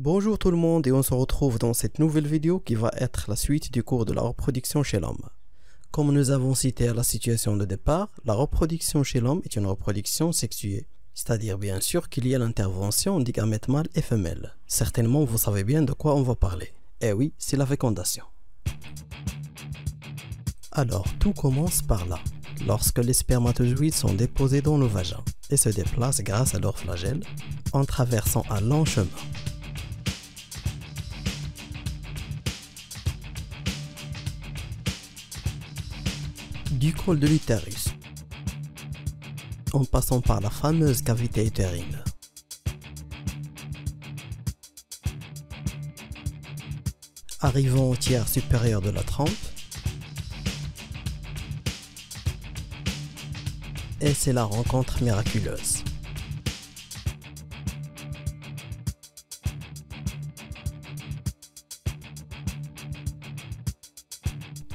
Bonjour tout le monde et on se retrouve dans cette nouvelle vidéo qui va être la suite du cours de la reproduction chez l'homme. Comme nous avons cité à la situation de départ, la reproduction chez l'homme est une reproduction sexuée. C'est-à-dire bien sûr qu'il y a l'intervention des gamètes mâles et femelles. Certainement vous savez bien de quoi on va parler. Eh oui, c'est la fécondation. Alors tout commence par là, lorsque les spermatozoïdes sont déposés dans le vagin et se déplacent grâce à leur flagelle en traversant un long chemin. Du col de l'utérus, en passant par la fameuse cavité utérine, arrivant au tiers supérieur de la trompe, et c'est la rencontre miraculeuse.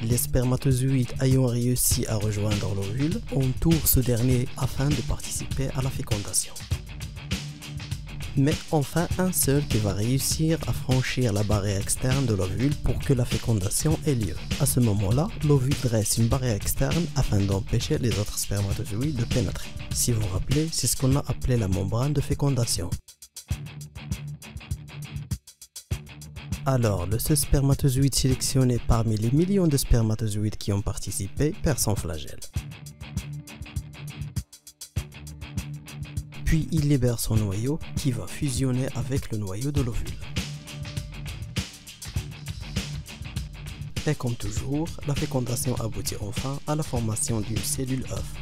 Les spermatozoïdes ayant réussi à rejoindre l'ovule entourent ce dernier afin de participer à la fécondation. Mais enfin un seul qui va réussir à franchir la barrière externe de l'ovule pour que la fécondation ait lieu. À ce moment-là, l'ovule dresse une barrière externe afin d'empêcher les autres spermatozoïdes de pénétrer. Si vous vous rappelez, c'est ce qu'on a appelé la membrane de fécondation. Alors, le seul spermatozoïde sélectionné parmi les millions de spermatozoïdes qui ont participé perd son flagelle. Puis il libère son noyau qui va fusionner avec le noyau de l'ovule. Et comme toujours, la fécondation aboutit enfin à la formation d'une cellule œuf.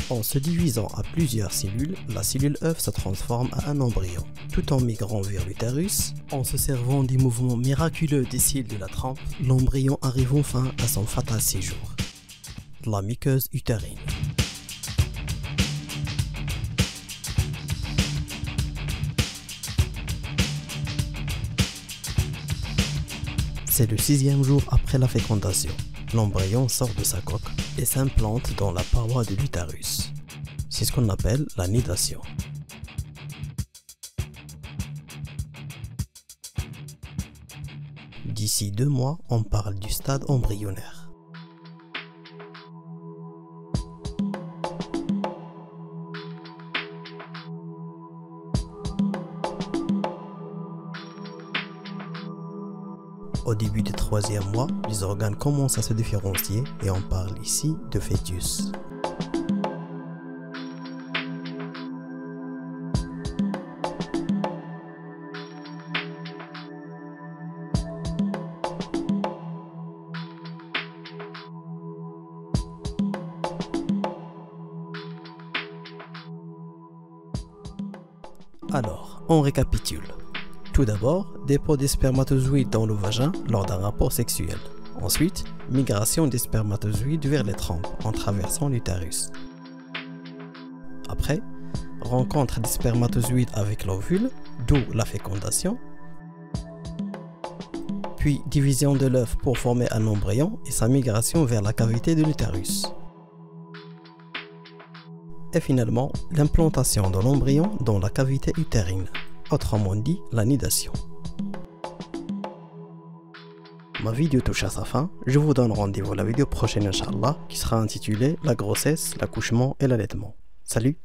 En se divisant à plusieurs cellules, la cellule œuf se transforme à un embryon, tout en migrant vers l'utérus. En se servant du mouvement miraculeux des cils de la trompe, l'embryon arrive enfin à son fatal séjour, la muqueuse utérine. C'est le 6e jour après la fécondation. L'embryon sort de sa coque et s'implante dans la paroi de l'utérus. C'est ce qu'on appelle la nidation. D'ici 2 mois, on parle du stade embryonnaire. Au début du 3e mois, les organes commencent à se différencier et on parle ici de fœtus. Alors, on récapitule. Tout d'abord, dépôt des spermatozoïdes dans le vagin lors d'un rapport sexuel. Ensuite, migration des spermatozoïdes vers les trompes en traversant l'utérus. Après, rencontre des spermatozoïdes avec l'ovule, d'où la fécondation. Puis division de l'œuf pour former un embryon et sa migration vers la cavité de l'utérus. Et finalement, l'implantation de l'embryon dans la cavité utérine. Autrement dit, la nidation. Ma vidéo touche à sa fin, je vous donne rendez-vous à la vidéo prochaine Inch'Allah qui sera intitulée la grossesse, l'accouchement et l'allaitement. Salut!